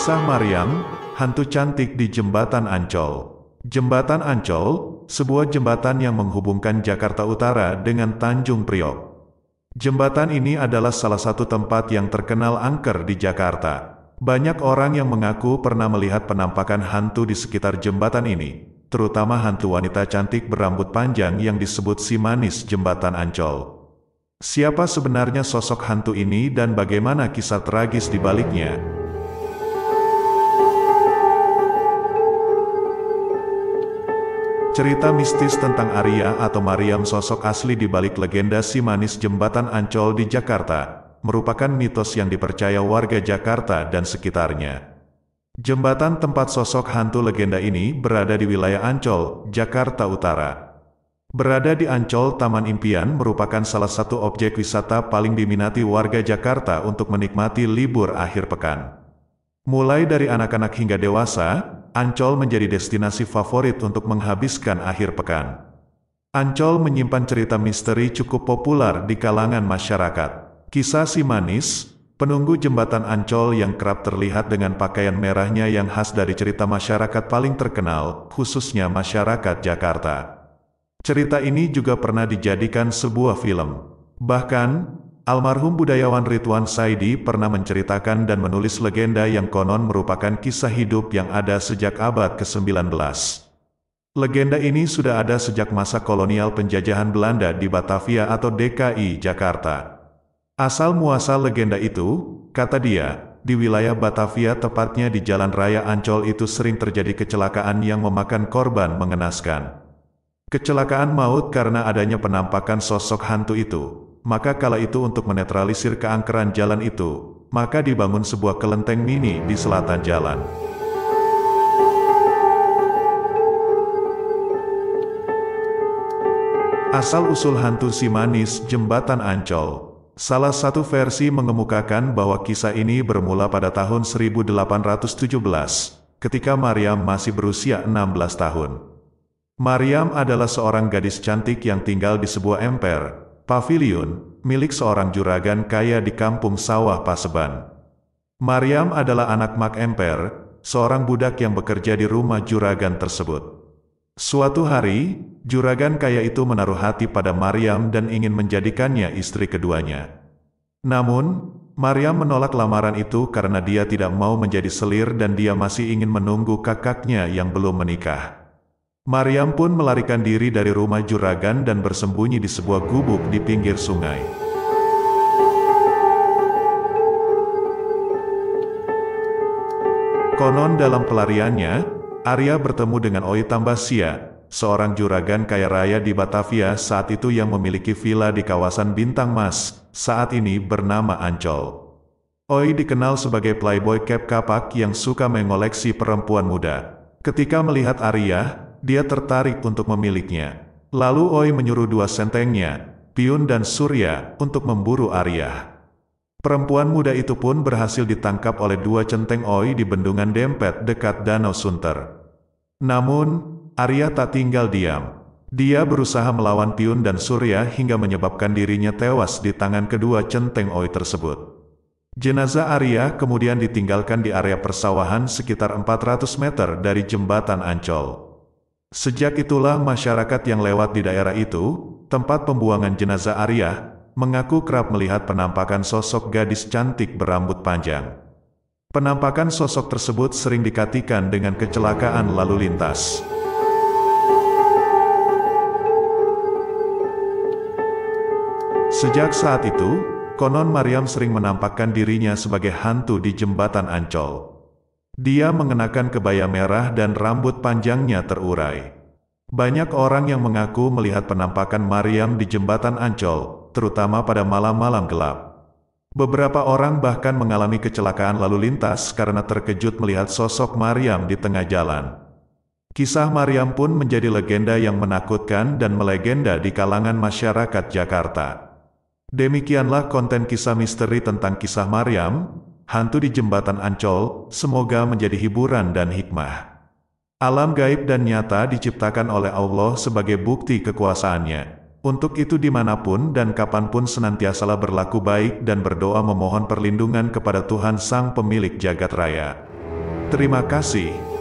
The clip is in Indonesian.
Kisah Maryam, hantu cantik di Jembatan Ancol. Jembatan Ancol, sebuah jembatan yang menghubungkan Jakarta Utara dengan Tanjung Priok. Jembatan ini adalah salah satu tempat yang terkenal angker di Jakarta. Banyak orang yang mengaku pernah melihat penampakan hantu di sekitar jembatan ini, terutama hantu wanita cantik berambut panjang yang disebut si manis Jembatan Ancol. Siapa sebenarnya sosok hantu ini dan bagaimana kisah tragis di baliknya? Cerita mistis tentang Arya atau Maryam, sosok asli di balik legenda si manis Jembatan Ancol di Jakarta, merupakan mitos yang dipercaya warga Jakarta dan sekitarnya. Jembatan tempat sosok hantu legenda ini berada di wilayah Ancol, Jakarta Utara. Berada di Ancol, Taman Impian merupakan salah satu objek wisata paling diminati warga Jakarta untuk menikmati libur akhir pekan. Mulai dari anak-anak hingga dewasa, Ancol menjadi destinasi favorit untuk menghabiskan akhir pekan. Ancol menyimpan cerita misteri cukup populer di kalangan masyarakat. Kisah si manis, penunggu jembatan Ancol yang kerap terlihat dengan pakaian merahnya yang khas dari cerita masyarakat paling terkenal, khususnya masyarakat Jakarta. Cerita ini juga pernah dijadikan sebuah film. Bahkan, almarhum budayawan Ridwan Saidi pernah menceritakan dan menulis legenda yang konon merupakan kisah hidup yang ada sejak abad ke-19. Legenda ini sudah ada sejak masa kolonial penjajahan Belanda di Batavia atau DKI Jakarta. Asal-muasal legenda itu, kata dia, di wilayah Batavia tepatnya di Jalan Raya Ancol itu sering terjadi kecelakaan yang memakan korban mengenaskan. Kecelakaan maut karena adanya penampakan sosok hantu itu. Maka kala itu untuk menetralisir keangkeran jalan itu, maka dibangun sebuah kelenteng mini di selatan jalan. Asal-usul hantu si manis Jembatan Ancol. Salah satu versi mengemukakan bahwa kisah ini bermula pada tahun 1817, ketika Maryam masih berusia 16 tahun. Maryam adalah seorang gadis cantik yang tinggal di sebuah emper, pavilion, milik seorang juragan kaya di kampung sawah Paseban. Maryam adalah anak Mak Emper, seorang budak yang bekerja di rumah juragan tersebut. Suatu hari, juragan kaya itu menaruh hati pada Maryam dan ingin menjadikannya istri keduanya. Namun, Maryam menolak lamaran itu karena dia tidak mau menjadi selir dan dia masih ingin menunggu kakaknya yang belum menikah. Maryam pun melarikan diri dari rumah juragan dan bersembunyi di sebuah gubuk di pinggir sungai. Konon dalam pelariannya, Arya bertemu dengan Oi Tambasia, seorang juragan kaya raya di Batavia saat itu yang memiliki villa di kawasan Bintang Mas, saat ini bernama Ancol. Oi dikenal sebagai playboy kep kapak yang suka mengoleksi perempuan muda. Ketika melihat Arya, dia tertarik untuk memiliknya. Lalu Oi menyuruh dua sentengnya, Piun dan Surya, untuk memburu Arya. Perempuan muda itu pun berhasil ditangkap oleh dua centeng Oi di bendungan Dempet dekat Danau Sunter. Namun, Arya tak tinggal diam. Dia berusaha melawan Piun dan Surya hingga menyebabkan dirinya tewas di tangan kedua centeng Oi tersebut. Jenazah Arya kemudian ditinggalkan di area persawahan sekitar 400 meter dari Jembatan Ancol. Sejak itulah masyarakat yang lewat di daerah itu, tempat pembuangan jenazah Arya, mengaku kerap melihat penampakan sosok gadis cantik berambut panjang. Penampakan sosok tersebut sering dikaitkan dengan kecelakaan lalu lintas. Sejak saat itu, konon Maryam sering menampakkan dirinya sebagai hantu di Jembatan Ancol. Dia mengenakan kebaya merah dan rambut panjangnya terurai. Banyak orang yang mengaku melihat penampakan Maryam di Jembatan Ancol, terutama pada malam-malam gelap. Beberapa orang bahkan mengalami kecelakaan lalu lintas karena terkejut melihat sosok Maryam di tengah jalan. Kisah Maryam pun menjadi legenda yang menakutkan dan melegenda di kalangan masyarakat Jakarta. Demikianlah konten kisah misteri tentang kisah Maryam, hantu di Jembatan Ancol, semoga menjadi hiburan dan hikmah. Alam gaib dan nyata diciptakan oleh Allah sebagai bukti kekuasaannya. Untuk itu dimanapun dan kapanpun senantiasalah berlaku baik dan berdoa memohon perlindungan kepada Tuhan Sang Pemilik Jagat Raya. Terima kasih.